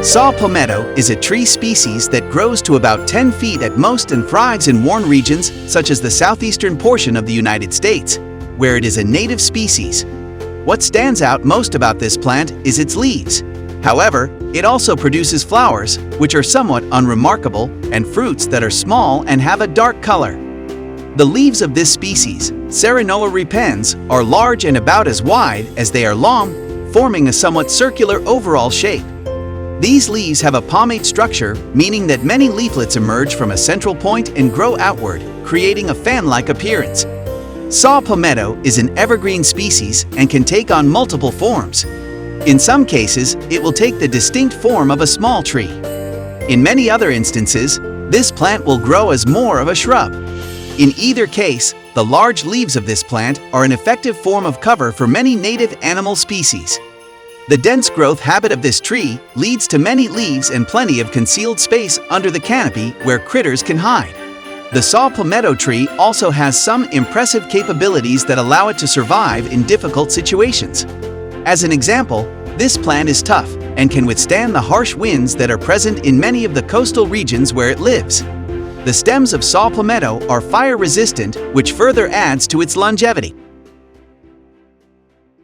Saw palmetto is a tree species that grows to about 10 feet at most and thrives in warm regions such as the southeastern portion of the United States, where it is a native species. What stands out most about this plant is its leaves. However, it also produces flowers, which are somewhat unremarkable, and fruits that are small and have a dark color. The leaves of this species, Serenola repens, are large and about as wide as they are long, forming a somewhat circular overall shape. These leaves have a palmate structure, meaning that many leaflets emerge from a central point and grow outward, creating a fan-like appearance. Saw palmetto is an evergreen species and can take on multiple forms. In some cases, it will take the distinct form of a small tree. In many other instances, this plant will grow as more of a shrub. In either case, the large leaves of this plant are an effective form of cover for many native animal species. The dense growth habit of this tree leads to many leaves and plenty of concealed space under the canopy where critters can hide. The saw palmetto tree also has some impressive capabilities that allow it to survive in difficult situations. As an example, this plant is tough and can withstand the harsh winds that are present in many of the coastal regions where it lives. The stems of saw palmetto are fire-resistant, which further adds to its longevity.